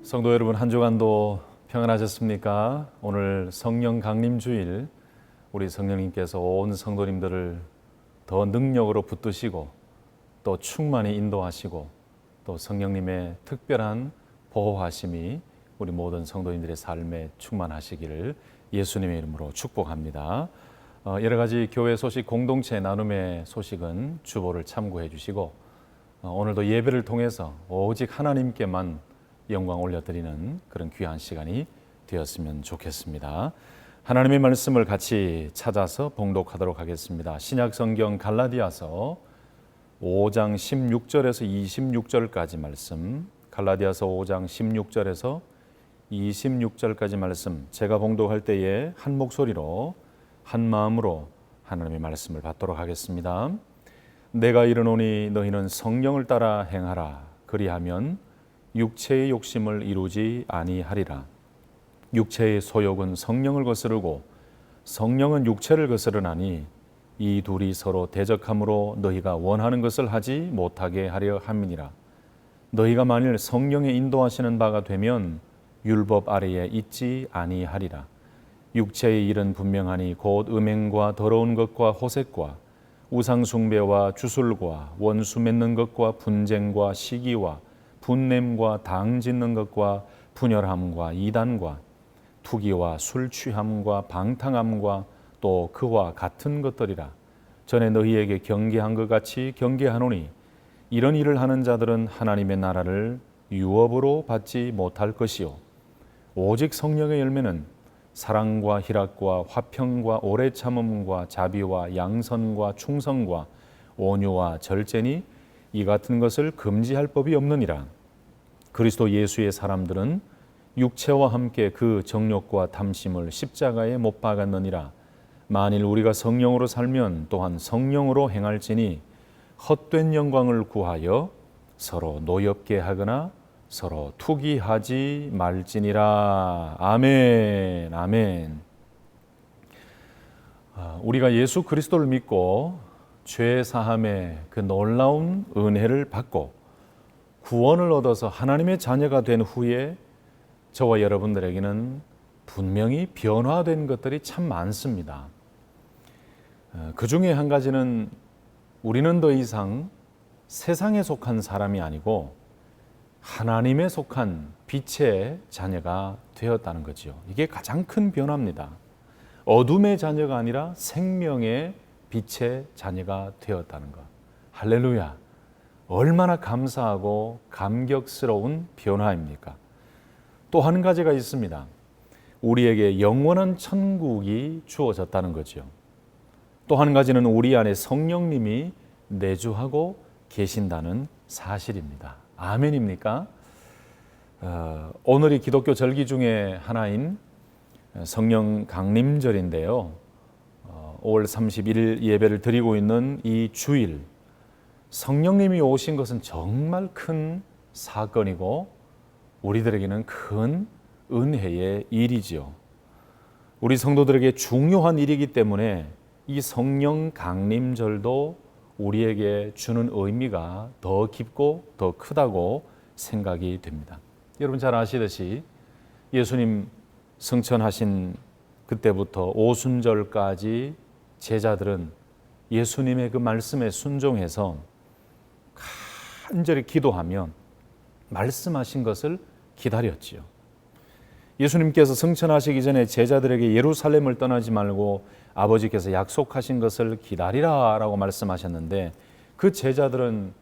성도 여러분, 한 주간도 평안하셨습니까? 오늘 성령 강림 주일, 우리 성령님께서 온 성도님들을 더 능력으로 붙드시고 또 충만히 인도하시고 또 성령님의 특별한 보호하심이 우리 모든 성도님들의 삶에 충만하시기를 예수님의 이름으로 축복합니다. 여러 가지 교회 소식, 공동체 나눔의 소식은 주보를 참고해 주시고 오늘도 예배를 통해서 오직 하나님께만 영광 올려드리는 그런 귀한 시간이 되었으면 좋겠습니다. 하나님의 말씀을 같이 찾아서 봉독하도록 하겠습니다. 신약 성경 갈라디아서 5장 16절에서 26절까지 말씀, 갈라디아서 5장 16절에서 26절까지 말씀, 제가 봉독할 때에 한 목소리로 한 마음으로 하나님의 말씀을 받도록 하겠습니다. 내가 이르노니 너희는 성령을 따라 행하라. 그리하면 육체의 욕심을 이루지 아니하리라. 육체의 소욕은 성령을 거스르고 성령은 육체를 거스르나니 이 둘이 서로 대적함으로 너희가 원하는 것을 하지 못하게 하려 함이니라. 너희가 만일 성령의 인도하시는 바가 되면 율법 아래에 있지 아니하리라. 육체의 일은 분명하니 곧 음행과 더러운 것과 호색과 우상 숭배와 주술과 원수 맺는 것과 분쟁과 시기와 분냄과 당 짓는 것과 분열함과 이단과 투기와 술 취함과 방탕함과 또 그와 같은 것들이라. 전에 너희에게 경계한 것 같이 경계하노니 이런 일을 하는 자들은 하나님의 나라를 유업으로 받지 못할 것이요 오직 성령의 열매는 사랑과 희락과 화평과 오래 참음과 자비와 양선과 충성과 온유와 절제니 이 같은 것을 금지할 법이 없느니라. 그리스도 예수의 사람들은 육체와 함께 그 정욕과 탐심을 십자가에 못 박았느니라. 만일 우리가 성령으로 살면 또한 성령으로 행할지니 헛된 영광을 구하여 서로 노엽게 하거나 서로 투기하지 말지니라. 아멘. 아멘. 우리가 예수 그리스도를 믿고 죄 사함의 그 놀라운 은혜를 받고 구원을 얻어서 하나님의 자녀가 된 후에 저와 여러분들에게는 분명히 변화된 것들이 참 많습니다. 그 중에 한 가지는 우리는 더 이상 세상에 속한 사람이 아니고 하나님에 속한 빛의 자녀가 되었다는 거죠. 이게 가장 큰 변화입니다. 어둠의 자녀가 아니라 생명의 빛의 자녀가 되었다는 것. 할렐루야. 얼마나 감사하고 감격스러운 변화입니까? 또 한 가지가 있습니다. 우리에게 영원한 천국이 주어졌다는 거죠. 또 한 가지는 우리 안에 성령님이 내주하고 계신다는 사실입니다. 아멘입니까? 오늘이 기독교 절기 중에 하나인 성령 강림절인데요. 5월 31일 예배를 드리고 있는 이 주일, 성령님이 오신 것은 정말 큰 사건이고 우리들에게는 큰 은혜의 일이지요. 우리 성도들에게 중요한 일이기 때문에 이 성령 강림절도 우리에게 주는 의미가 더 깊고 더 크다고 생각이 됩니다. 여러분 잘 아시듯이 예수님 승천하신 그때부터 오순절까지 제자들은 예수님의 그 말씀에 순종해서 간절히 기도하며 말씀하신 것을 기다렸지요. 예수님께서 승천하시기 전에 제자들에게 예루살렘을 떠나지 말고 아버지께서 약속하신 것을 기다리라 라고 말씀하셨는데 그 제자들은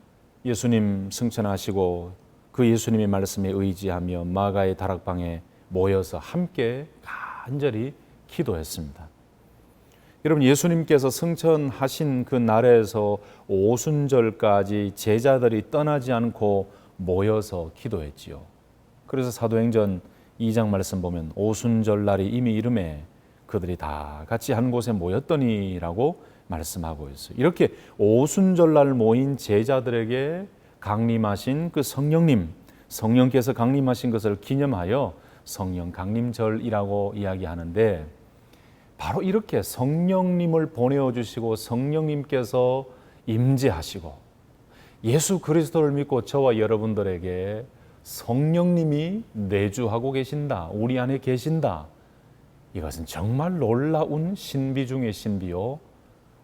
예수님 승천하시고 그 예수님의 말씀에 의지하며 마가의 다락방에 모여서 함께 간절히 기도했습니다. 여러분, 예수님께서 승천하신 그 날에서 오순절까지 제자들이 떠나지 않고 모여서 기도했지요. 그래서 사도행전 2장 말씀 보면 오순절 날이 이미 이름에 그들이 다 같이 한 곳에 모였더니라고 말씀하고 있어요. 이렇게 오순절 날 모인 제자들에게 강림하신 그 성령님, 성령께서 강림하신 것을 기념하여 성령 강림절이라고 이야기하는데 바로 이렇게 성령님을 보내어 주시고 성령님께서 임재하시고 예수 그리스도를 믿고 저와 여러분들에게 성령님이 내주하고 계신다, 우리 안에 계신다. 이것은 정말 놀라운 신비 중의 신비요,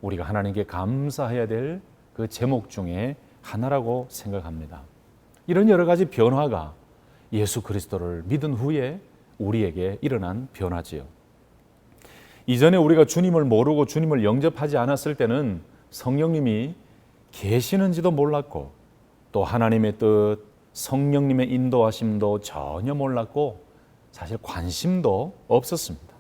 우리가 하나님께 감사해야 될 그 제목 중에 하나라고 생각합니다. 이런 여러 가지 변화가 예수 그리스도를 믿은 후에 우리에게 일어난 변화지요. 이전에 우리가 주님을 모르고 주님을 영접하지 않았을 때는 성령님이 계시는지도 몰랐고 또 하나님의 뜻, 성령님의 인도하심도 전혀 몰랐고 사실 관심도 없었습니다.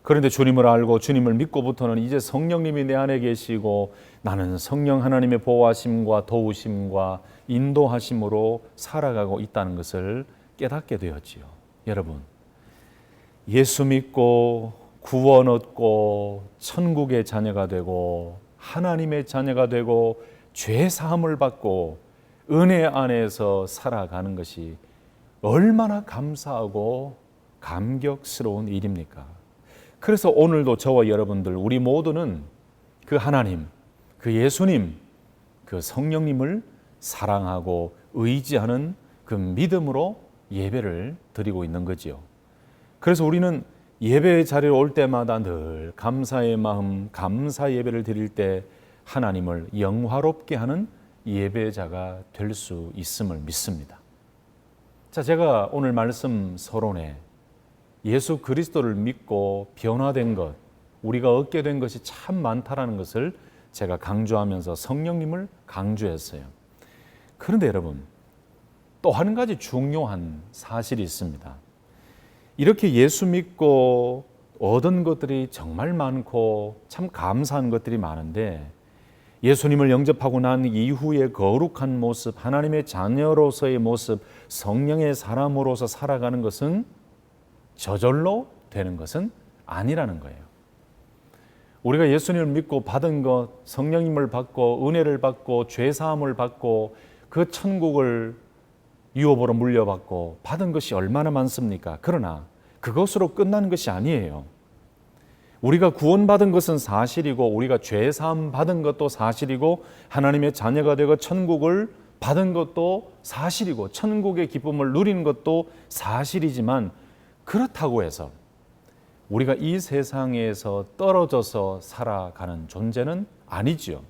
그런데 주님을 알고 주님을 믿고부터는 이제 성령님이 내 안에 계시고 나는 성령 하나님의 보호하심과 도우심과 인도하심으로 살아가고 있다는 것을 깨닫게 되었지요. 여러분, 예수 믿고 구원 얻고 천국의 자녀가 되고 하나님의 자녀가 되고 죄 사함을 받고 은혜 안에서 살아가는 것이 얼마나 감사하고 감격스러운 일입니까? 그래서 오늘도 저와 여러분들 우리 모두는 그 하나님, 그 예수님, 그 성령님을 사랑하고 의지하는 그 믿음으로 예배를 드리고 있는 거지요. 그래서 우리는 예배의 자리에 올 때마다 늘 감사의 마음, 감사 예배를 드릴 때 하나님을 영화롭게 하는 예배자가 될 수 있음을 믿습니다. 자, 제가 오늘 말씀 서론에 예수 그리스도를 믿고 변화된 것, 우리가 얻게 된 것이 참 많다라는 것을 제가 강조하면서 성령님을 강조했어요. 그런데 여러분, 또 한 가지 중요한 사실이 있습니다. 이렇게 예수 믿고 얻은 것들이 정말 많고 참 감사한 것들이 많은데 예수님을 영접하고 난 이후의 거룩한 모습, 하나님의 자녀로서의 모습, 성령의 사람으로서 살아가는 것은 저절로 되는 것은 아니라는 거예요. 우리가 예수님을 믿고 받은 것, 성령님을 받고 은혜를 받고 죄사함을 받고 그 천국을 유업으로 물려받고 받은 것이 얼마나 많습니까? 그러나 그것으로 끝나는 것이 아니에요. 우리가 구원받은 것은 사실이고 우리가 죄사함 받은 것도 사실이고 하나님의 자녀가 되고 천국을 받은 것도 사실이고 천국의 기쁨을 누리는 것도 사실이지만 그렇다고 해서 우리가 이 세상에서 떨어져서 살아가는 존재는 아니지요.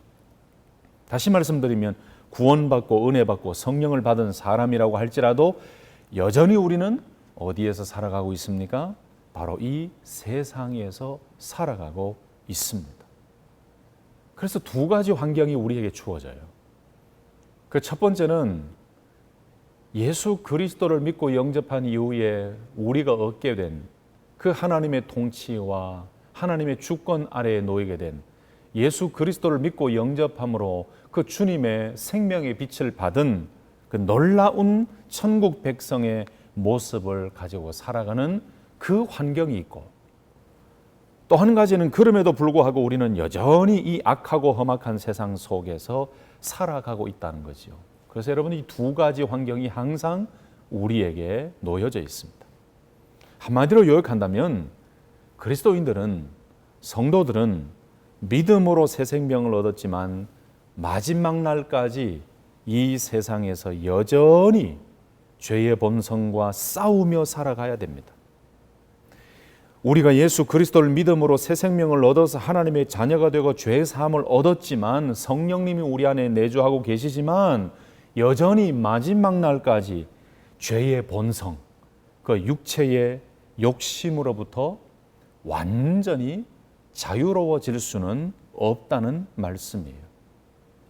다시 말씀드리면 구원받고 은혜받고 성령을 받은 사람이라고 할지라도 여전히 우리는 어디에서 살아가고 있습니까? 바로 이 세상에서 살아가고 있습니다. 그래서 두 가지 환경이 우리에게 주어져요. 그 첫 번째는 예수 그리스도를 믿고 영접한 이후에 우리가 얻게 된 그 하나님의 통치와 하나님의 주권 아래에 놓이게 된 예수 그리스도를 믿고 영접함으로 그 주님의 생명의 빛을 받은 그 놀라운 천국 백성의 모습을 가지고 살아가는 그 환경이 있고 또 한 가지는 그럼에도 불구하고 우리는 여전히 이 악하고 험악한 세상 속에서 살아가고 있다는 거죠. 그래서 여러분 이 두 가지 환경이 항상 우리에게 놓여져 있습니다. 한마디로 요약한다면 그리스도인들은 성도들은 믿음으로 새 생명을 얻었지만 마지막 날까지 이 세상에서 여전히 죄의 본성과 싸우며 살아가야 됩니다. 우리가 예수 그리스도를 믿음으로 새 생명을 얻어서 하나님의 자녀가 되고 죄 사함을 얻었지만 성령님이 우리 안에 내주하고 계시지만 여전히 마지막 날까지 죄의 본성, 그 육체의 욕심으로부터 완전히 자유로워질 수는 없다는 말씀이에요.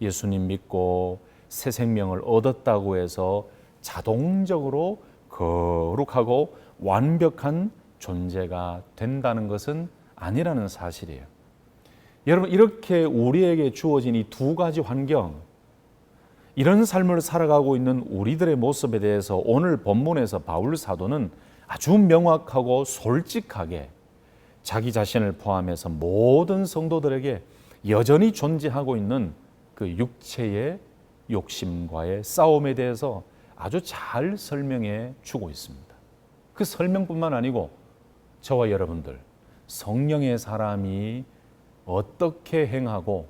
예수님 믿고 새 생명을 얻었다고 해서 자동적으로 거룩하고 완벽한 존재가 된다는 것은 아니라는 사실이에요. 여러분 이렇게 우리에게 주어진 이 두 가지 환경, 이런 삶을 살아가고 있는 우리들의 모습에 대해서 오늘 본문에서 바울 사도는 아주 명확하고 솔직하게 자기 자신을 포함해서 모든 성도들에게 여전히 존재하고 있는 그 육체의 욕심과의 싸움에 대해서 아주 잘 설명해 주고 있습니다. 그 설명뿐만 아니고 저와 여러분들 성령의 사람이 어떻게 행하고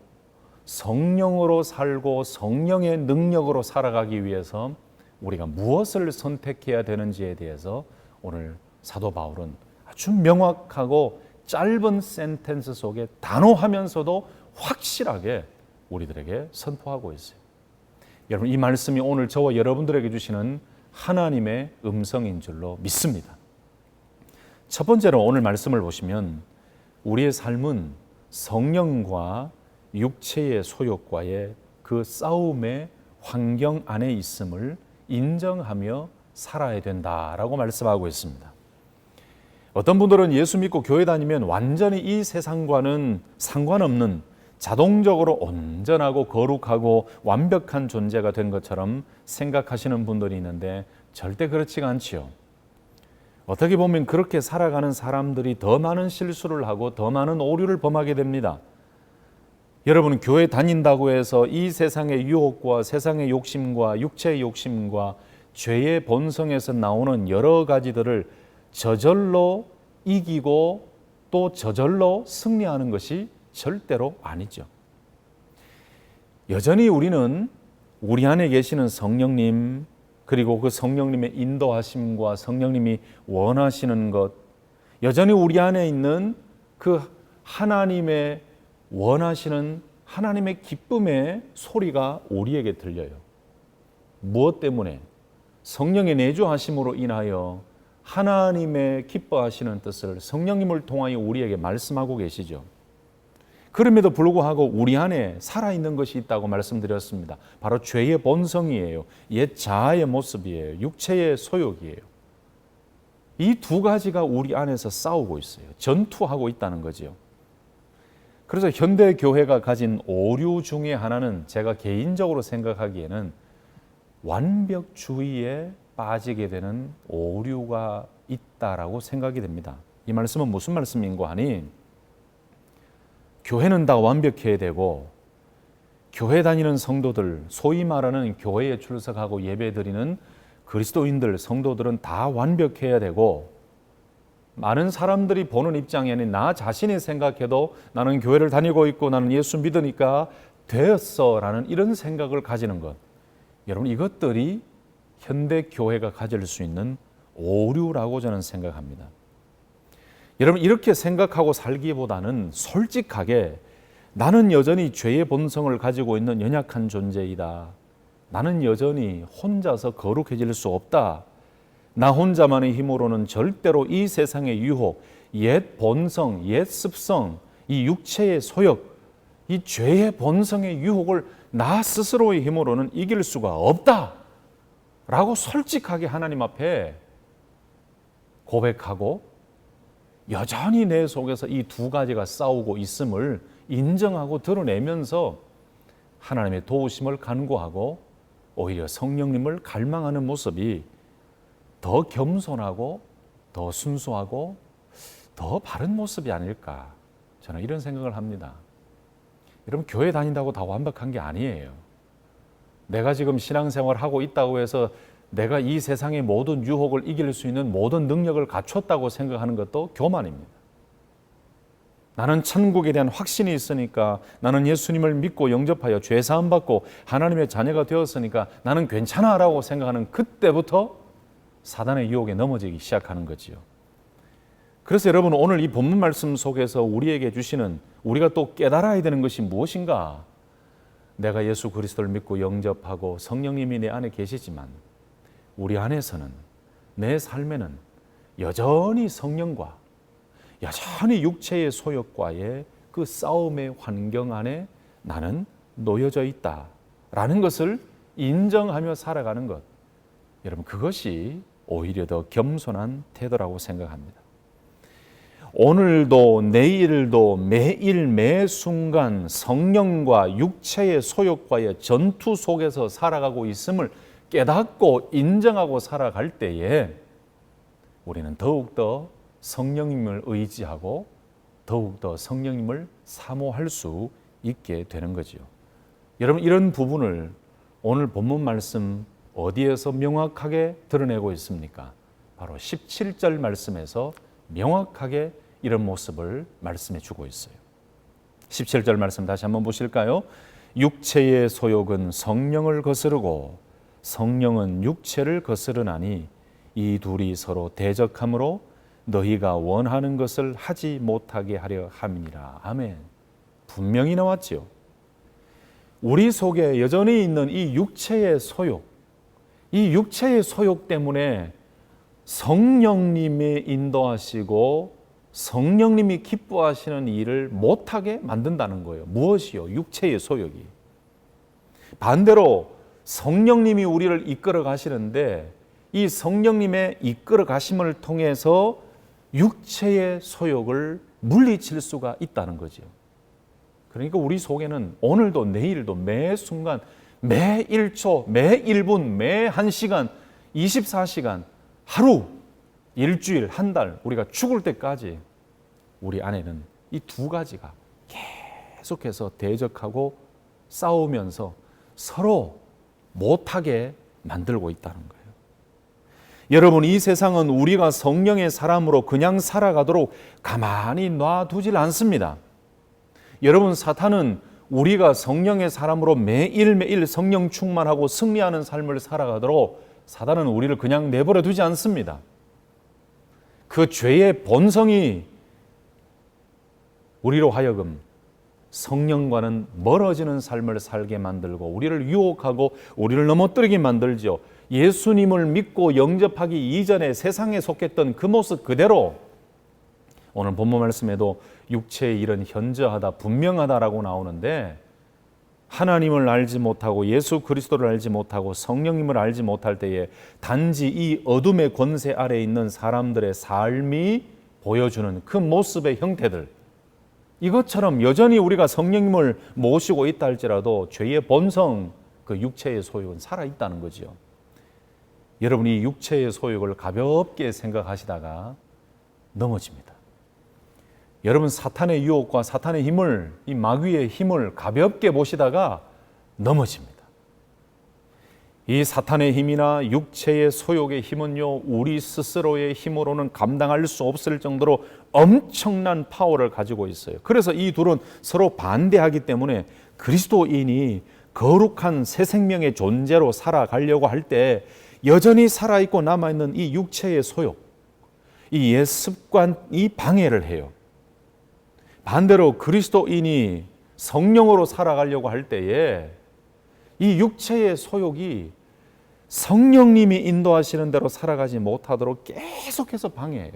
성령으로 살고 성령의 능력으로 살아가기 위해서 우리가 무엇을 선택해야 되는지에 대해서 오늘 사도 바울은 아주 명확하고 짧은 센텐스 속에 단호하면서도 확실하게 우리들에게 선포하고 있어요. 여러분, 이 말씀이 오늘 저와 여러분들에게 주시는 하나님의 음성인 줄로 믿습니다. 첫 번째로 오늘 말씀을 보시면 우리의 삶은 성령과 육체의 소욕과의 그 싸움의 환경 안에 있음을 인정하며 살아야 된다라고 말씀하고 있습니다. 어떤 분들은 예수 믿고 교회 다니면 완전히 이 세상과는 상관없는 자동적으로 온전하고 거룩하고 완벽한 존재가 된 것처럼 생각하시는 분들이 있는데 절대 그렇지가 않지요. 어떻게 보면 그렇게 살아가는 사람들이 더 많은 실수를 하고 더 많은 오류를 범하게 됩니다. 여러분, 교회 다닌다고 해서 이 세상의 유혹과 세상의 욕심과 육체의 욕심과 죄의 본성에서 나오는 여러 가지들을 저절로 이기고 또 저절로 승리하는 것이 절대로 아니죠. 여전히 우리는 우리 안에 계시는 성령님, 그리고 그 성령님의 인도하심과 성령님이 원하시는 것, 여전히 우리 안에 있는 그 하나님의 원하시는 하나님의 기쁨의 소리가 우리에게 들려요. 무엇 때문에? 성령의 내주하심으로 인하여 하나님의 기뻐하시는 뜻을 성령님을 통하여 우리에게 말씀하고 계시죠. 그럼에도 불구하고 우리 안에 살아있는 것이 있다고 말씀드렸습니다. 바로 죄의 본성이에요. 옛 자아의 모습이에요. 육체의 소욕이에요. 이 두 가지가 우리 안에서 싸우고 있어요. 전투하고 있다는 거죠. 그래서 현대 교회가 가진 오류 중에 하나는 제가 개인적으로 생각하기에는 완벽주의에 빠지게 되는 오류가 있다라고 생각이 됩니다. 이 말씀은 무슨 말씀인고 하니, 교회는 다 완벽해야 되고 교회 다니는 성도들, 소위 말하는 교회에 출석하고 예배드리는 그리스도인들, 성도들은 다 완벽해야 되고, 많은 사람들이 보는 입장이 아닌 나 자신이 생각해도 나는 교회를 다니고 있고 나는 예수 믿으니까 되었어 라는 이런 생각을 가지는 것, 여러분, 이것들이 현대 교회가 가질 수 있는 오류라고 저는 생각합니다. 여러분, 이렇게 생각하고 살기보다는 솔직하게 나는 여전히 죄의 본성을 가지고 있는 연약한 존재이다. 나는 여전히 혼자서 거룩해질 수 없다. 나 혼자만의 힘으로는 절대로 이 세상의 유혹, 옛 본성, 옛 습성, 이 육체의 소욕, 이 죄의 본성의 유혹을 나 스스로의 힘으로는 이길 수가 없다 라고 솔직하게 하나님 앞에 고백하고 여전히 내 속에서 이 두 가지가 싸우고 있음을 인정하고 드러내면서 하나님의 도우심을 간구하고 오히려 성령님을 갈망하는 모습이 더 겸손하고 더 순수하고 더 바른 모습이 아닐까, 저는 이런 생각을 합니다. 여러분, 교회 다닌다고 다 완벽한 게 아니에요. 내가 지금 신앙생활을 하고 있다고 해서 내가 이 세상의 모든 유혹을 이길 수 있는 모든 능력을 갖췄다고 생각하는 것도 교만입니다. 나는 천국에 대한 확신이 있으니까, 나는 예수님을 믿고 영접하여 죄 사함 받고 하나님의 자녀가 되었으니까 나는 괜찮아 라고 생각하는 그때부터 사단의 유혹에 넘어지기 시작하는 거지요. 그래서 여러분, 오늘 이 본문 말씀 속에서 우리에게 주시는, 우리가 또 깨달아야 되는 것이 무엇인가? 내가 예수 그리스도를 믿고 영접하고 성령님이 내 안에 계시지만 우리 안에서는, 내 삶에는 여전히 성령과 여전히 육체의 소욕과의 그 싸움의 환경 안에 나는 놓여져 있다라는 것을 인정하며 살아가는 것, 여러분, 그것이 오히려 더 겸손한 태도라고 생각합니다. 오늘도 내일도 매일 매 순간 성령과 육체의 소욕과의 전투 속에서 살아가고 있음을 깨닫고 인정하고 살아갈 때에 우리는 더욱더 성령님을 의지하고 더욱더 성령님을 사모할 수 있게 되는 거죠. 여러분, 이런 부분을 오늘 본문 말씀 어디에서 명확하게 드러내고 있습니까? 바로 17절 말씀에서 명확하게 이런 모습을 말씀해 주고 있어요. 17절 말씀 다시 한번 보실까요? 육체의 소욕은 성령을 거스르고 성령은 육체를 거스르나니 이 둘이 서로 대적함으로 너희가 원하는 것을 하지 못하게 하려 함이니라. 아멘. 분명히 나왔지요. 우리 속에 여전히 있는 이 육체의 소욕, 이 육체의 소욕 때문에 성령님이 인도하시고 성령님이 기뻐하시는 일을 못하게 만든다는 거예요. 무엇이요? 육체의 소욕이. 반대로 성령님이 우리를 이끌어 가시는데 이 성령님의 이끌어 가심을 통해서 육체의 소욕을 물리칠 수가 있다는 거죠. 그러니까 우리 속에는 오늘도 내일도 매 순간 매 1초 매 1분 매 1시간 24시간 하루 일주일 한 달 우리가 죽을 때까지 우리 안에는 이 두 가지가 계속해서 대적하고 싸우면서 서로 못하게 만들고 있다는 거예요. 여러분, 이 세상은 우리가 성령의 사람으로 그냥 살아가도록 가만히 놔두질 않습니다. 여러분, 사탄은 우리가 성령의 사람으로 매일매일 성령 충만하고 승리하는 삶을 살아가도록 사탄은 우리를 그냥 내버려 두지 않습니다. 그 죄의 본성이 우리로 하여금 성령과는 멀어지는 삶을 살게 만들고 우리를 유혹하고 우리를 넘어뜨리게 만들죠. 예수님을 믿고 영접하기 이전에 세상에 속했던 그 모습 그대로 오늘 본문 말씀에도 육체의 일은 현저하다, 분명하다라고 나오는데 하나님을 알지 못하고 예수 그리스도를 알지 못하고 성령님을 알지 못할 때에 단지 이 어둠의 권세 아래에 있는 사람들의 삶이 보여주는 그 모습의 형태들, 이것처럼 여전히 우리가 성령님을 모시고 있다 할지라도 죄의 본성, 그 육체의 소욕은 살아있다는 거죠. 여러분이 육체의 소욕을 가볍게 생각하시다가 넘어집니다. 여러분, 사탄의 유혹과 사탄의 힘을, 이 마귀의 힘을 가볍게 보시다가 넘어집니다. 이 사탄의 힘이나 육체의 소욕의 힘은요, 우리 스스로의 힘으로는 감당할 수 없을 정도로 엄청난 파워를 가지고 있어요. 그래서 이 둘은 서로 반대하기 때문에 그리스도인이 거룩한 새 생명의 존재로 살아가려고 할 때 여전히 살아있고 남아있는 이 육체의 소욕, 이 옛 습관이 방해를 해요. 반대로 그리스도인이 성령으로 살아가려고 할 때에 이 육체의 소욕이 성령님이 인도하시는 대로 살아가지 못하도록 계속해서 방해해요.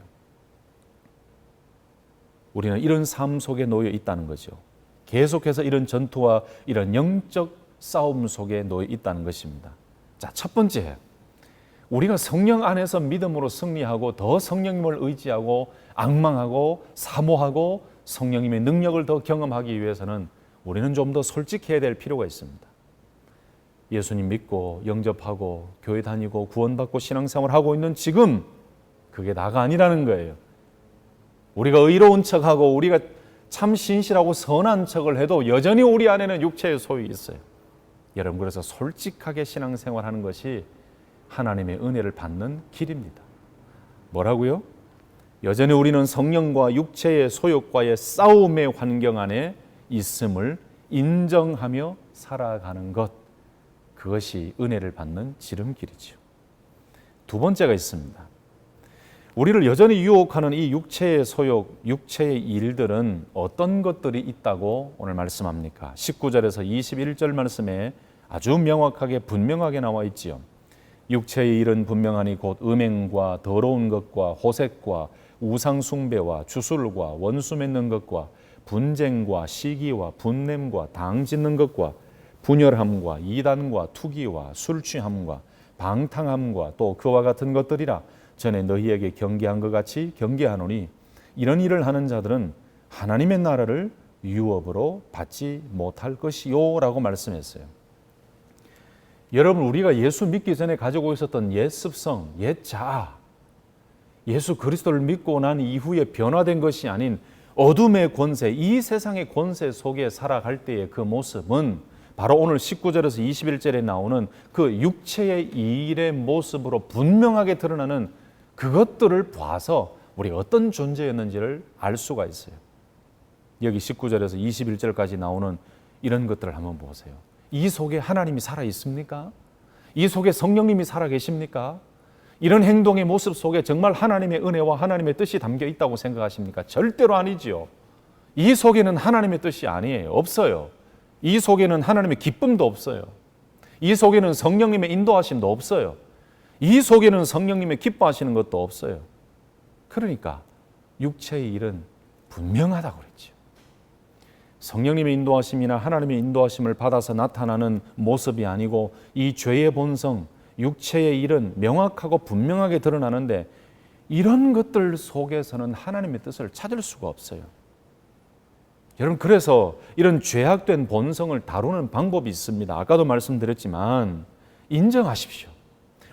우리는 이런 삶 속에 놓여 있다는 거죠. 계속해서 이런 전투와 이런 영적 싸움 속에 놓여 있다는 것입니다. 자, 첫 번째, 우리가 성령 안에서 믿음으로 승리하고 더 성령님을 의지하고 앙망하고 사모하고 성령님의 능력을 더 경험하기 위해서는 우리는 좀 더 솔직해야 될 필요가 있습니다. 예수님 믿고 영접하고 교회 다니고 구원받고 신앙생활 하고 있는 지금 그게 나가 아니라는 거예요. 우리가 의로운 척하고 우리가 참 신실하고 선한 척을 해도 여전히 우리 안에는 육체의 소욕이 있어요. 여러분, 그래서 솔직하게 신앙생활하는 것이 하나님의 은혜를 받는 길입니다. 뭐라고요? 여전히 우리는 성령과 육체의 소욕과의 싸움의 환경 안에 있음을 인정하며 살아가는 것, 그것이 은혜를 받는 지름길이죠. 두 번째가 있습니다. 우리를 여전히 유혹하는 이 육체의 소욕, 육체의 일들은 어떤 것들이 있다고 오늘 말씀합니까? 19절에서 21절 말씀에 아주 명확하게 분명하게 나와 있지요. 육체의 일은 분명하니 곧 음행과 더러운 것과 호색과 우상 숭배와 주술과 원수 맺는 것과 분쟁과 시기와 분냄과 당 짓는 것과 분열함과 이단과 투기와 술 취함과 방탕함과 또 그와 같은 것들이라. 전에 너희에게 경계한 것 같이 경계하노니 이런 일을 하는 자들은 하나님의 나라를 유업으로 받지 못할 것이요 라고 말씀했어요. 여러분, 우리가 예수 믿기 전에 가지고 있었던 옛 습성, 옛 자아, 예수 그리스도를 믿고 난 이후에 변화된 것이 아닌 어둠의 권세, 이 세상의 권세 속에 살아갈 때의 그 모습은 바로 오늘 19절에서 21절에 나오는 그 육체의 일의 모습으로 분명하게 드러나는 그것들을 봐서 우리가 어떤 존재였는지를 알 수가 있어요. 여기 19절에서 21절까지 나오는 이런 것들을 한번 보세요. 이 속에 하나님이 살아 있습니까? 이 속에 성령님이 살아 계십니까? 이런 행동의 모습 속에 정말 하나님의 은혜와 하나님의 뜻이 담겨 있다고 생각하십니까? 절대로 아니지요. 이 속에는 하나님의 뜻이 아니에요. 없어요. 이 속에는 하나님의 기쁨도 없어요. 이 속에는 성령님의 인도하심도 없어요. 이 속에는 성령님의 기뻐하시는 것도 없어요. 그러니까 육체의 일은 분명하다고 그랬죠. 성령님의 인도하심이나 하나님의 인도하심을 받아서 나타나는 모습이 아니고 이 죄의 본성, 육체의 일은 명확하고 분명하게 드러나는데 이런 것들 속에서는 하나님의 뜻을 찾을 수가 없어요. 여러분, 그래서 이런 죄악된 본성을 다루는 방법이 있습니다. 아까도 말씀드렸지만 인정하십시오.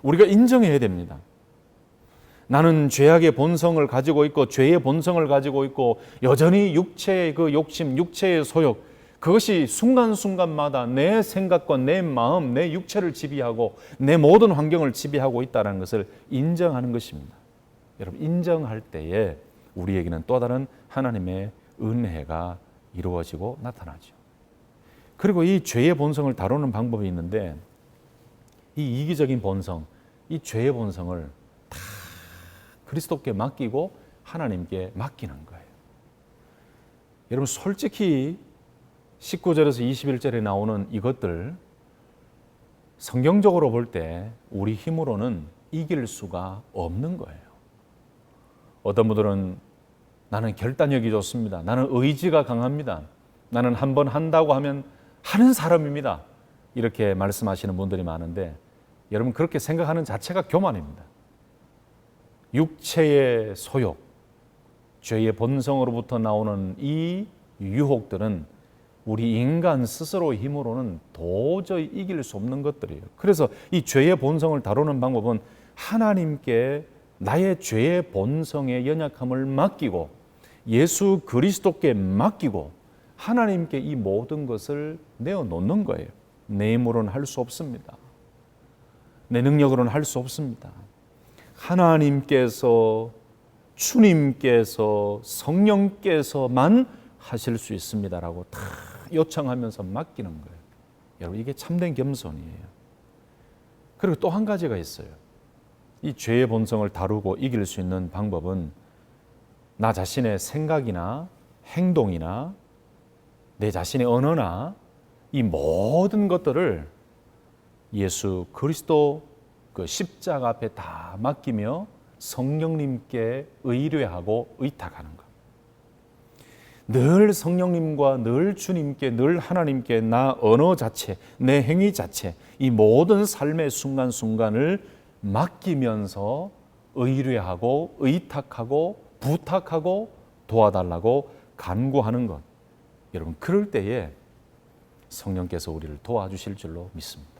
우리가 인정해야 됩니다. 나는 죄악의 본성을 가지고 있고 죄의 본성을 가지고 있고 여전히 육체의 그 욕심, 육체의 소욕, 그것이 순간순간마다 내 생각과 내 마음, 내 육체를 지배하고 내 모든 환경을 지배하고 있다는 것을 인정하는 것입니다. 여러분, 인정할 때에 우리에게는 또 다른 하나님의 은혜가 이루어지고 나타나죠. 그리고 이 죄의 본성을 다루는 방법이 있는데 이 이기적인 본성, 이 죄의 본성을 다 그리스도께 맡기고 하나님께 맡기는 거예요. 여러분, 솔직히 19절에서 21절에 나오는 이것들 성경적으로 볼 때 우리 힘으로는 이길 수가 없는 거예요. 어떤 분들은 나는 결단력이 좋습니다. 나는 의지가 강합니다. 나는 한번 한다고 하면 하는 사람입니다. 이렇게 말씀하시는 분들이 많은데 여러분, 그렇게 생각하는 자체가 교만입니다. 육체의 소욕, 죄의 본성으로부터 나오는 이 유혹들은 우리 인간 스스로의 힘으로는 도저히 이길 수 없는 것들이에요. 그래서 이 죄의 본성을 다루는 방법은 하나님께 나의 죄의 본성의 연약함을 맡기고 예수 그리스도께 맡기고 하나님께 이 모든 것을 내어놓는 거예요. 내 힘으로는 할 수 없습니다. 내 능력으로는 할 수 없습니다. 하나님께서, 주님께서, 성령께서만 하실 수 있습니다라고 다 요청하면서 맡기는 거예요. 여러분, 이게 참된 겸손이에요. 그리고 또 한 가지가 있어요. 이 죄의 본성을 다루고 이길 수 있는 방법은 나 자신의 생각이나 행동이나 내 자신의 언어나 이 모든 것들을 예수 그리스도 그 십자가 앞에 다 맡기며 성령님께 의뢰하고 의탁하는 것. 늘 성령님과 늘 주님께 늘 하나님께 나 언어 자체, 내 행위 자체, 이 모든 삶의 순간순간을 맡기면서 의뢰하고 의탁하고 부탁하고 도와달라고 간구하는 것. 여러분, 그럴 때에 성령께서 우리를 도와주실 줄로 믿습니다.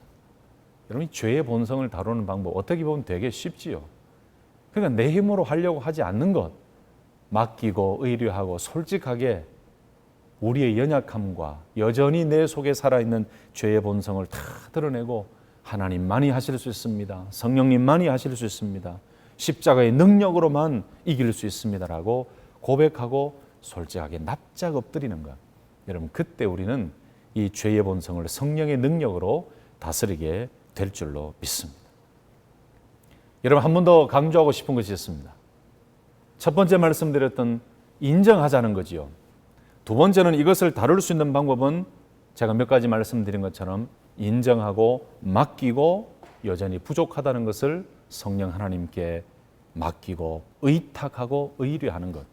여러분, 이 죄의 본성을 다루는 방법 어떻게 보면 되게 쉽지요. 그러니까 내 힘으로 하려고 하지 않는 것, 맡기고 의뢰하고 솔직하게 우리의 연약함과 여전히 내 속에 살아있는 죄의 본성을 다 드러내고 하나님만이 하실 수 있습니다. 성령님만이 하실 수 있습니다. 십자가의 능력으로만 이길 수 있습니다라고 고백하고 솔직하게 납작 엎드리는 것. 여러분, 그때 우리는 이 죄의 본성을 성령의 능력으로 다스리게 될 줄로 믿습니다. 여러분, 한 번 더 강조하고 싶은 것이 있습니다. 첫 번째 말씀드렸던 인정하자는 거지요. 두 번째는 이것을 다룰 수 있는 방법은 제가 몇 가지 말씀드린 것처럼 인정하고 맡기고 여전히 부족하다는 것을 성령 하나님께 맡기고 의탁하고 의뢰하는 것.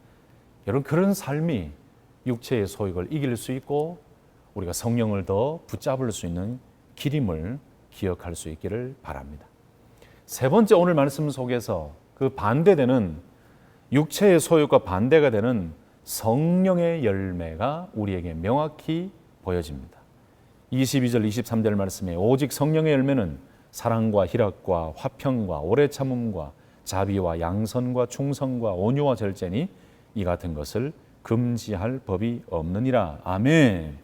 여러분, 그런 삶이 육체의 소욕을 이길 수 있고 우리가 성령을 더 붙잡을 수 있는 길임을 기억할 수 있기를 바랍니다. 세 번째, 오늘 말씀 속에서 그 반대되는 육체의 소욕과 반대가 되는 성령의 열매가 우리에게 명확히 보여집니다. 22절 23절 말씀에 오직 성령의 열매는 사랑과 희락과 화평과 오래 참음과 자비와 양선과 충성과 온유와 절제니 이 같은 것을 금지할 법이 없느니라. 아멘.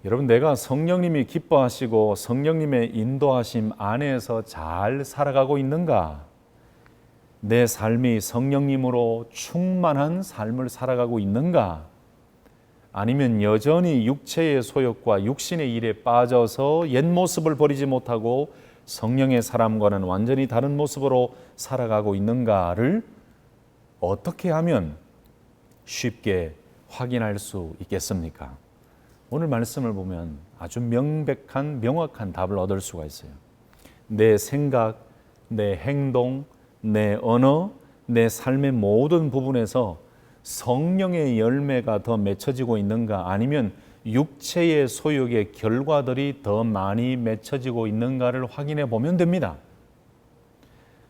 여러분, 내가 성령님이 기뻐하시고 성령님의 인도하심 안에서 잘 살아가고 있는가? 내 삶이 성령님으로 충만한 삶을 살아가고 있는가? 아니면 여전히 육체의 소욕과 육신의 일에 빠져서 옛 모습을 버리지 못하고 성령의 사람과는 완전히 다른 모습으로 살아가고 있는가를 어떻게 하면 쉽게 확인할 수 있겠습니까? 오늘 말씀을 보면 아주 명확한 답을 얻을 수가 있어요. 내 생각, 내 행동, 내 언어, 내 삶의 모든 부분에서 성령의 열매가 더 맺혀지고 있는가, 아니면 육체의 소욕의 결과들이 더 많이 맺혀지고 있는가를 확인해 보면 됩니다.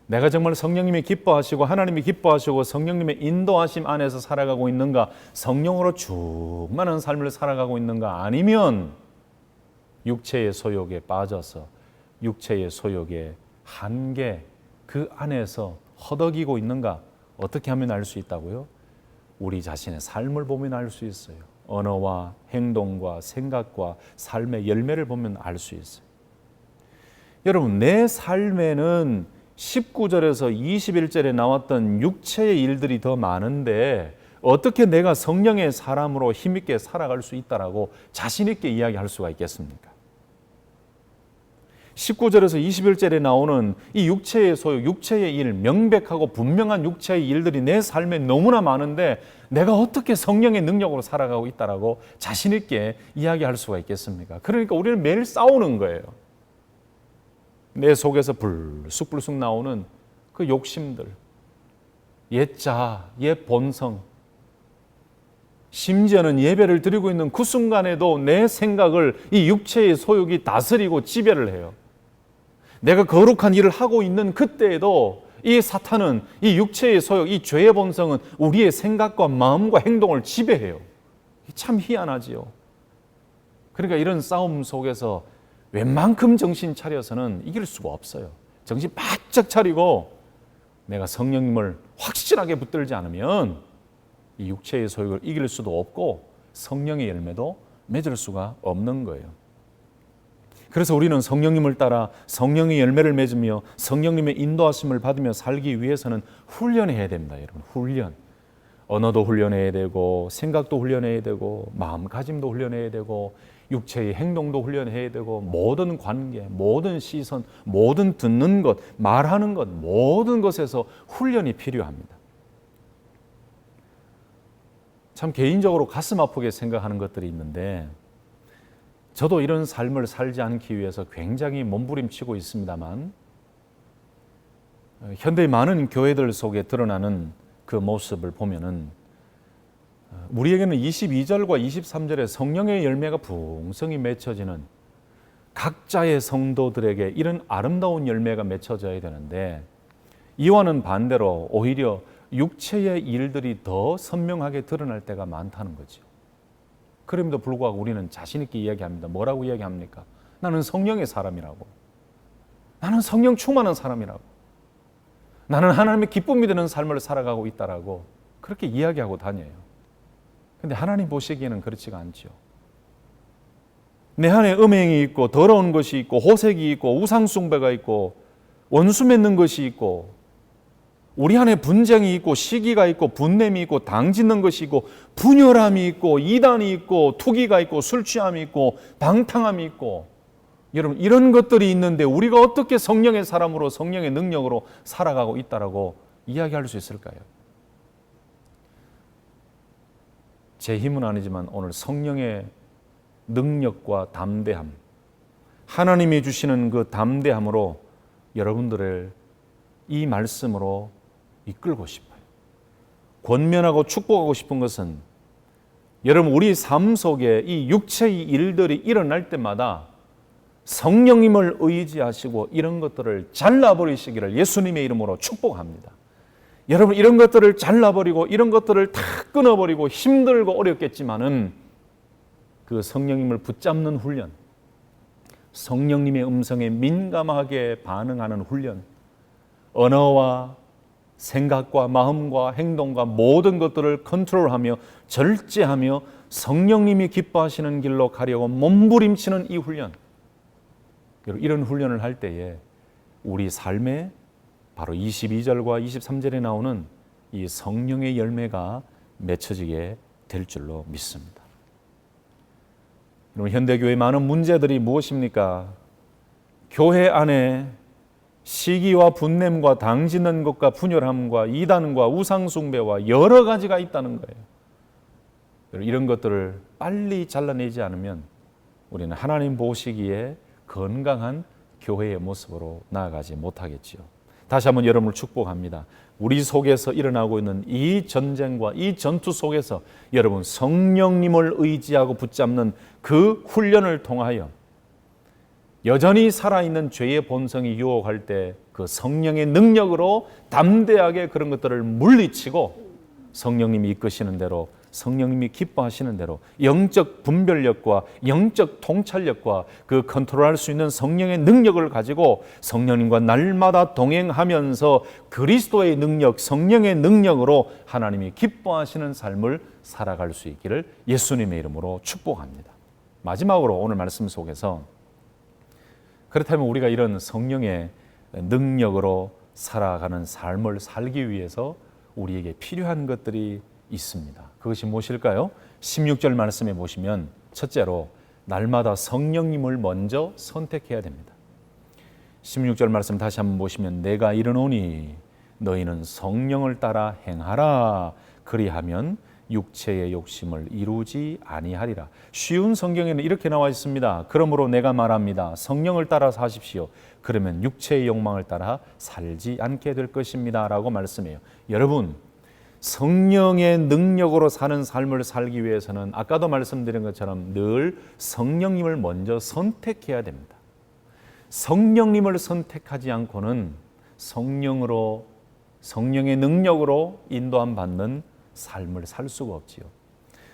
내가 정말 성령님이 기뻐하시고 하나님이 기뻐하시고 성령님의 인도하심 안에서 살아가고 있는가, 성령으로 충만한 삶을 살아가고 있는가, 아니면 육체의 소욕에 빠져서 육체의 소욕의 한계 그 안에서 허덕이고 있는가, 어떻게 하면 알 수 있다고요? 우리 자신의 삶을 보면 알 수 있어요. 언어와 행동과 생각과 삶의 열매를 보면 알 수 있어요. 여러분, 내 삶에는 19절에서 21절에 나왔던 육체의 일들이 더 많은데 어떻게 내가 성령의 사람으로 힘있게 살아갈 수 있다라고 자신 있게 이야기할 수가 있겠습니까? 19절에서 21절에 나오는 이 육체의 소욕, 육체의 일, 명백하고 분명한 육체의 일들이 내 삶에 너무나 많은데 내가 어떻게 성령의 능력으로 살아가고 있다라고 자신 있게 이야기할 수가 있겠습니까? 그러니까 우리는 매일 싸우는 거예요. 내 속에서 불쑥불쑥 나오는 그 욕심들, 옛 자아, 옛 본성, 심지어는 예배를 드리고 있는 그 순간에도 내 생각을 이 육체의 소욕이 다스리고 지배를 해요. 내가 거룩한 일을 하고 있는 그때에도 이 사탄은 이 육체의 소욕, 이 죄의 본성은 우리의 생각과 마음과 행동을 지배해요. 참 희한하지요. 그러니까 이런 싸움 속에서 웬만큼 정신 차려서는 이길 수가 없어요. 정신 바짝 차리고 내가 성령님을 확실하게 붙들지 않으면 이 육체의 소욕을 이길 수도 없고 성령의 열매도 맺을 수가 없는 거예요. 그래서 우리는 성령님을 따라 성령의 열매를 맺으며 성령님의 인도하심을 받으며 살기 위해서는 훈련해야 됩니다. 여러분, 훈련. 언어도 훈련해야 되고 생각도 훈련해야 되고 마음가짐도 훈련해야 되고 육체의 행동도 훈련해야 되고 모든 관계, 모든 시선, 모든 듣는 것, 말하는 것, 모든 것에서 훈련이 필요합니다. 참 개인적으로 가슴 아프게 생각하는 것들이 있는데 저도 이런 삶을 살지 않기 위해서 굉장히 몸부림치고 있습니다만 현대의 많은 교회들 속에 드러나는 그 모습을 보면은 우리에게는 22절과 23절에 성령의 열매가 풍성히 맺혀지는 각자의 성도들에게 이런 아름다운 열매가 맺혀져야 되는데 이와는 반대로 오히려 육체의 일들이 더 선명하게 드러날 때가 많다는 거죠. 그럼에도 불구하고 우리는 자신 있게 이야기합니다. 뭐라고 이야기합니까? 나는 성령의 사람이라고. 나는 성령 충만한 사람이라고. 나는 하나님의 기쁨이 되는 삶을 살아가고 있다라고 그렇게 이야기하고 다녀요. 근데 하나님 보시기에는 그렇지가 않죠. 내 안에 음행이 있고 더러운 것이 있고 호색이 있고 우상숭배가 있고 원수 맺는 것이 있고 우리 안에 분쟁이 있고 시기가 있고 분냄이 있고 당짓는 것이 있고 분열함이 있고 이단이 있고 투기가 있고 술 취함이 있고 방탕함이 있고 여러분 이런 것들이 있는데 우리가 어떻게 성령의 사람으로 성령의 능력으로 살아가고 있다라고 이야기할 수 있을까요? 제 힘은 아니지만 오늘 성령의 능력과 담대함, 하나님이 주시는 그 담대함으로 여러분들을 이 말씀으로 이끌고 싶어요. 권면하고 축복하고 싶은 것은 여러분 우리 삶 속에 이 육체의 일들이 일어날 때마다 성령님을 의지하시고 이런 것들을 잘라버리시기를 예수님의 이름으로 축복합니다. 여러분 이런 것들을 잘라버리고 이런 것들을 다 끊어버리고 힘들고 어렵겠지만은 그 성령님을 붙잡는 훈련, 성령님의 음성에 민감하게 반응하는 훈련, 언어와 생각과 마음과 행동과 모든 것들을 컨트롤하며 절제하며 성령님이 기뻐하시는 길로 가려고 몸부림치는 이 훈련, 이런 훈련을 할 때에 우리 삶에 바로 22절과 23절에 나오는 이 성령의 열매가 맺혀지게 될 줄로 믿습니다. 여러분, 현대교회의 많은 문제들이 무엇입니까? 교회 안에 시기와 분냄과 당짓는 것과 분열함과 이단과 우상숭배와 여러 가지가 있다는 거예요. 이런 것들을 빨리 잘라내지 않으면 우리는 하나님 보시기에 건강한 교회의 모습으로 나아가지 못하겠지요. 다시 한번 여러분을 축복합니다. 우리 속에서 일어나고 있는 이 전쟁과 이 전투 속에서 여러분 성령님을 의지하고 붙잡는 그 훈련을 통하여 여전히 살아있는 죄의 본성이 유혹할 때 그 성령의 능력으로 담대하게 그런 것들을 물리치고 성령님이 이끄시는 대로, 성령님이 기뻐하시는 대로 영적 분별력과 영적 통찰력과 그 컨트롤할 수 있는 성령의 능력을 가지고 성령님과 날마다 동행하면서 그리스도의 능력, 성령의 능력으로 하나님이 기뻐하시는 삶을 살아갈 수 있기를 예수님의 이름으로 축복합니다. 마지막으로 오늘 말씀 속에서 그렇다면 우리가 이런 성령의 능력으로 살아가는 삶을 살기 위해서 우리에게 필요한 것들이 있습니다. 그것이 무엇일까요? 16절 말씀에 보시면 첫째로 날마다 성령님을 먼저 선택해야 됩니다. 16절 말씀 다시 한번 보시면 내가 이르노니 너희는 성령을 따라 행하라 그리하면 육체의 욕심을 이루지 아니하리라. 쉬운 성경에는 이렇게 나와 있습니다. 그러므로 내가 말합니다. 성령을 따라 사십시오. 그러면 육체의 욕망을 따라 살지 않게 될 것입니다. 라고 말씀해요. 여러분, 성령의 능력으로 사는 삶을 살기 위해서는 아까도 말씀드린 것처럼 늘 성령님을 먼저 선택해야 됩니다. 성령님을 선택하지 않고는 성령의 능력으로 인도함 받는 삶을 살 수가 없지요.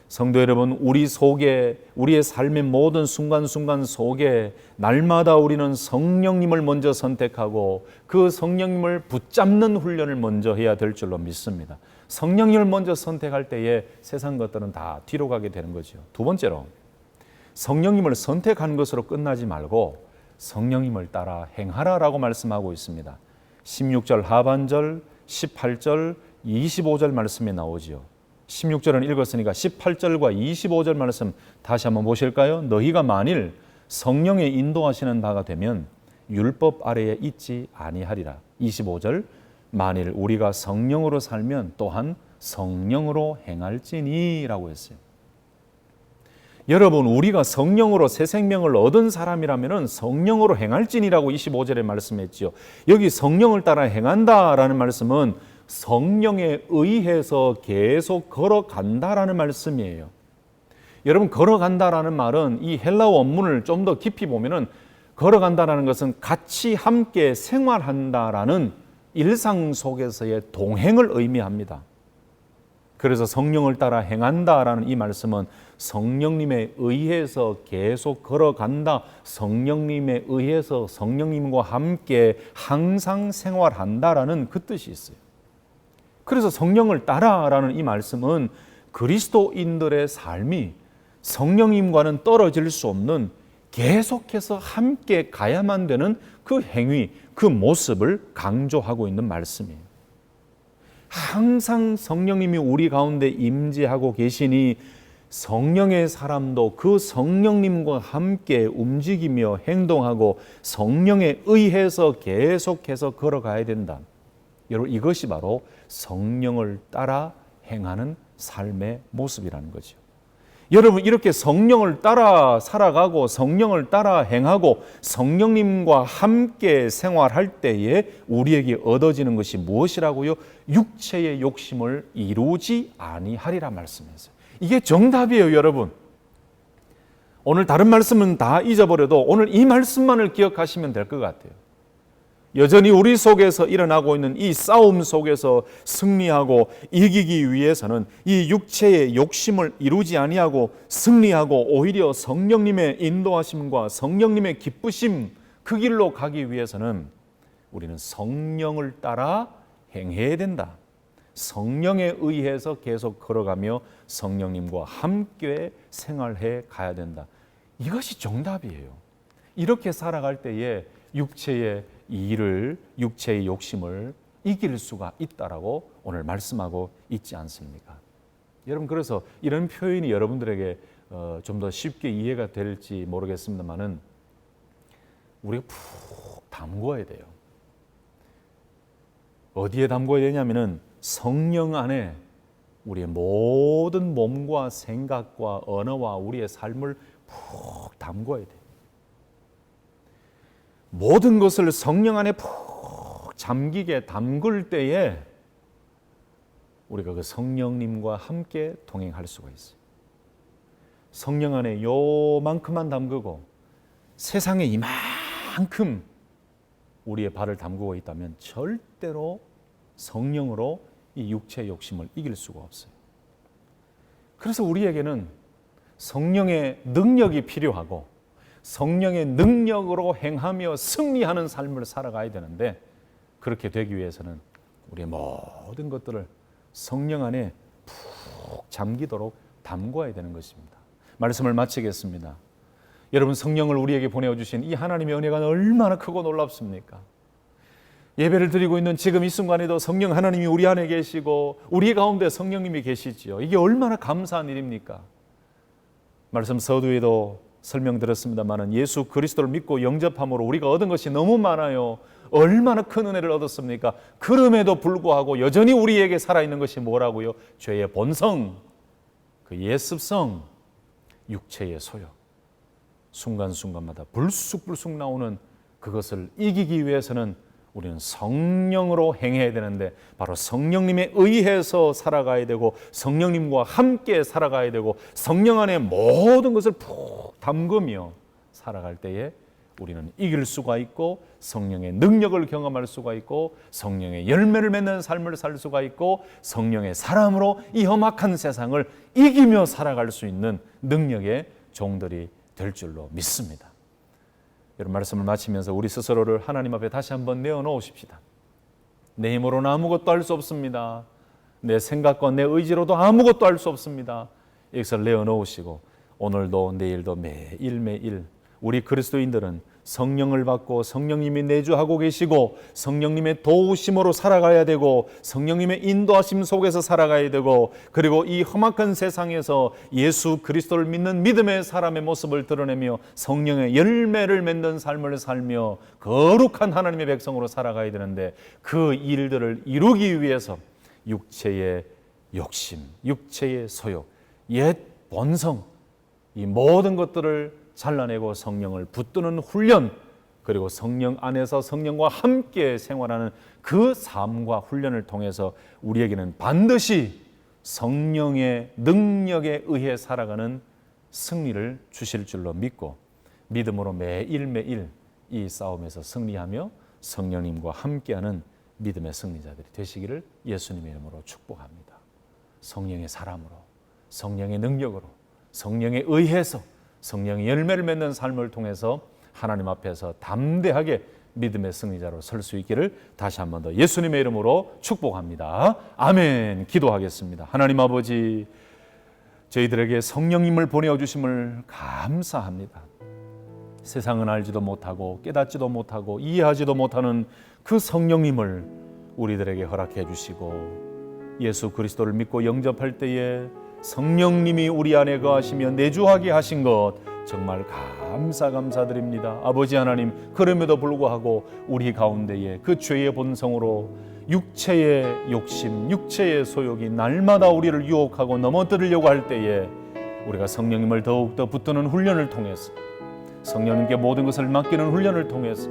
성도 여러분, 우리 속에, 우리의 삶의 모든 순간순간 속에 날마다 우리는 성령님을 먼저 선택하고 그 성령님을 붙잡는 훈련을 먼저 해야 될 줄로 믿습니다. 성령님을 먼저 선택할 때에 세상 것들은 다 뒤로 가게 되는 거죠. 두 번째로 성령님을 선택한 것으로 끝나지 말고 성령님을 따라 행하라라고 말씀하고 있습니다. 16절 하반절, 18절, 25절 말씀에 나오지요. 16절은 읽었으니까 18절과 25절 말씀 다시 한번 보실까요? 너희가 만일 성령의 인도하시는 바가 되면 율법 아래에 있지 아니하리라. 25절 만일 우리가 성령으로 살면 또한 성령으로 행할지니 라고 했어요. 여러분, 우리가 성령으로 새 생명을 얻은 사람이라면 성령으로 행할지니라고 25절에 말씀했지요. 여기 성령을 따라 행한다라는 말씀은 성령에 의해서 계속 걸어간다라는 말씀이에요. 여러분, 걸어간다라는 말은 이 헬라어 원문을 좀 더 깊이 보면은 걸어간다라는 것은 같이 함께 생활한다라는 일상 속에서의 동행을 의미합니다. 그래서 성령을 따라 행한다라는 이 말씀은 성령님에 의해서 계속 걸어간다, 성령님에 의해서 성령님과 함께 항상 생활한다라는 그 뜻이 있어요. 그래서 성령을 따라라는 이 말씀은 그리스도인들의 삶이 성령님과는 떨어질 수 없는 계속해서 함께 가야만 되는 그 행위, 그 모습을 강조하고 있는 말씀이에요. 항상 성령님이 우리 가운데 임재하고 계시니 성령의 사람도 그 성령님과 함께 움직이며 행동하고 성령에 의해서 계속해서 걸어가야 된다. 여러분, 이것이 바로 성령을 따라 행하는 삶의 모습이라는 거죠. 여러분, 이렇게 성령을 따라 살아가고 성령을 따라 행하고 성령님과 함께 생활할 때에 우리에게 얻어지는 것이 무엇이라고요? 육체의 욕심을 이루지 아니하리라 말씀했어요. 이게 정답이에요, 여러분. 오늘 다른 말씀은 다 잊어버려도 오늘 이 말씀만을 기억하시면 될 것 같아요. 여전히 우리 속에서 일어나고 있는 이 싸움 속에서 승리하고 이기기 위해서는 이 육체의 욕심을 이루지 아니하고 승리하고 오히려 성령님의 인도하심과 성령님의 기쁘심, 그 길로 가기 위해서는 우리는 성령을 따라 행해야 된다. 성령에 의해서 계속 걸어가며 성령님과 함께 생활해 가야 된다. 이것이 정답이에요. 이렇게 살아갈 때에 육체의 일을, 육체의 욕심을 이길 수가 있다라고 오늘 말씀하고 있지 않습니까? 여러분, 그래서 이런 표현이 여러분들에게 좀 더 쉽게 이해가 될지 모르겠습니다만은 우리가 푹 담궈야 돼요. 어디에 담궈야 되냐면은 성령 안에 우리의 모든 몸과 생각과 언어와 우리의 삶을 푹 담궈야 돼요. 모든 것을 성령 안에 푹 잠기게 담글 때에 우리가 그 성령님과 함께 동행할 수가 있어요. 성령 안에 요만큼만 담그고 세상에 이만큼 우리의 발을 담그고 있다면 절대로 성령으로 이 육체의 욕심을 이길 수가 없어요. 그래서 우리에게는 성령의 능력이 필요하고 성령의 능력으로 행하며 승리하는 삶을 살아가야 되는데, 그렇게 되기 위해서는 우리의 모든 것들을 성령 안에 푹 잠기도록 담궈야 되는 것입니다. 말씀을 마치겠습니다. 여러분, 성령을 우리에게 보내주신 이 하나님의 은혜가 얼마나 크고 놀랍습니까? 예배를 드리고 있는 지금 이 순간에도 성령 하나님이 우리 안에 계시고 우리 가운데 성령님이 계시지요. 이게 얼마나 감사한 일입니까? 말씀 서두에도 설명드렸습니다만 예수 그리스도를 믿고 영접함으로 우리가 얻은 것이 너무 많아요. 얼마나 큰 은혜를 얻었습니까? 그럼에도 불구하고 여전히 우리에게 살아있는 것이 뭐라고요? 죄의 본성, 그 옛습성, 육체의 소욕. 순간순간마다 불쑥불쑥 나오는 그것을 이기기 위해서는 우리는 성령으로 행해야 되는데, 바로 성령님에 의해서 살아가야 되고 성령님과 함께 살아가야 되고 성령 안에 모든 것을 푹 담그며 살아갈 때에 우리는 이길 수가 있고 성령의 능력을 경험할 수가 있고 성령의 열매를 맺는 삶을 살 수가 있고 성령의 사람으로 이 험악한 세상을 이기며 살아갈 수 있는 능력의 종들이 될 줄로 믿습니다. 여러분, 말씀을 마치면서 우리 스스로를 하나님 앞에 다시 한번 내어놓으십시다. 내 힘으로는 아무것도 할 수 없습니다. 내 생각과 내 의지로도 아무것도 할 수 없습니다. 이것을 내어놓으시고 오늘도 내일도 매일매일 우리 그리스도인들은 성령을 받고 성령님이 내주하고 계시고 성령님의 도우심으로 살아가야 되고 성령님의 인도하심 속에서 살아가야 되고, 그리고 이 험악한 세상에서 예수 그리스도를 믿는 믿음의 사람의 모습을 드러내며 성령의 열매를 맺는 삶을 살며 거룩한 하나님의 백성으로 살아가야 되는데, 그 일들을 이루기 위해서 육체의 욕심, 육체의 소욕, 옛 본성, 이 모든 것들을 잘라내고 성령을 붙드는 훈련, 그리고 성령 안에서 성령과 함께 생활하는 그 삶과 훈련을 통해서 우리에게는 반드시 성령의 능력에 의해 살아가는 승리를 주실 줄로 믿고 믿음으로 매일매일 이 싸움에서 승리하며 성령님과 함께하는 믿음의 승리자들이 되시기를 예수님의 이름으로 축복합니다. 성령의 사람으로, 성령의 능력으로, 성령에 의해서 성령의 열매를 맺는 삶을 통해서 하나님 앞에서 담대하게 믿음의 승리자로 설 수 있기를 다시 한 번 더 예수님의 이름으로 축복합니다. 아멘. 기도하겠습니다. 하나님 아버지, 저희들에게 성령님을 보내주심을 감사합니다. 세상은 알지도 못하고 깨닫지도 못하고 이해하지도 못하는 그 성령님을 우리들에게 허락해 주시고 예수 그리스도를 믿고 영접할 때에 성령님이 우리 안에 거하시며 내주하게 하신 것 정말 감사드립니다. 아버지 하나님, 그럼에도 불구하고 우리 가운데에 그 죄의 본성으로 육체의 욕심, 육체의 소욕이 날마다 우리를 유혹하고 넘어뜨리려고 할 때에 우리가 성령님을 더욱더 붙드는 훈련을 통해서, 성령님께 모든 것을 맡기는 훈련을 통해서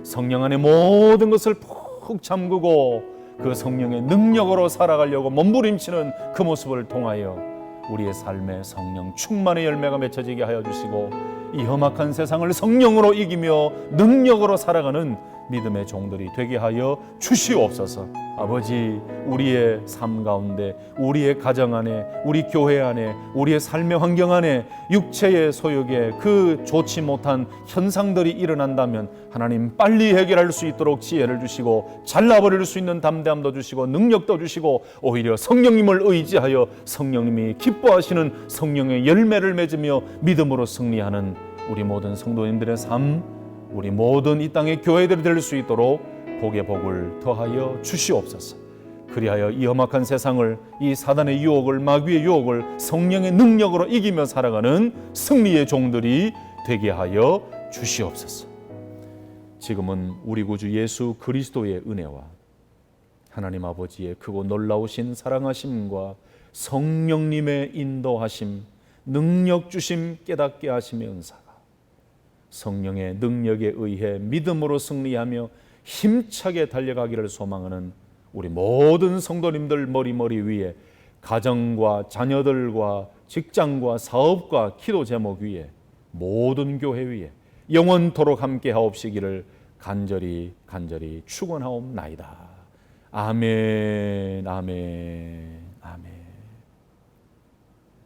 성령 안에 모든 것을 푹 잠그고 그 성령의 능력으로 살아가려고 몸부림치는 그 모습을 통하여 우리의 삶에 성령 충만의 열매가 맺혀지게 하여 주시고 이 험악한 세상을 성령으로 이기며 능력으로 살아가는 믿음의 종들이 되게 하여 주시옵소서. 아버지, 우리의 삶 가운데, 우리의 가정 안에, 우리 교회 안에, 우리의 삶의 환경 안에 육체의 소욕에 그 좋지 못한 현상들이 일어난다면 하나님 빨리 해결할 수 있도록 지혜를 주시고 잘라버릴 수 있는 담대함도 주시고 능력도 주시고 오히려 성령님을 의지하여 성령님이 기뻐하시는 성령의 열매를 맺으며 믿음으로 승리하는 우리 모든 성도님들의 삶, 우리 모든 이 땅의 교회들이 될 수 있도록 복의 복을 더하여 주시옵소서. 그리하여 이 험악한 세상을, 이 사단의 유혹을, 마귀의 유혹을 성령의 능력으로 이기며 살아가는 승리의 종들이 되게 하여 주시옵소서. 지금은 우리 구주 예수 그리스도의 은혜와 하나님 아버지의 크고 놀라우신 사랑하심과 성령님의 인도하심, 능력 주심, 깨닫게 하심의 은사가 성령의 능력에 의해 믿음으로 승리하며 힘차게 달려가기를 소망하는 우리 모든 성도님들 머리 위에, 가정과 자녀들과 직장과 사업과 기도 제목 위에, 모든 교회 위에 영원토록 함께 하옵시기를 간절히 축원하옵나이다. 아멘, 아멘, 아멘.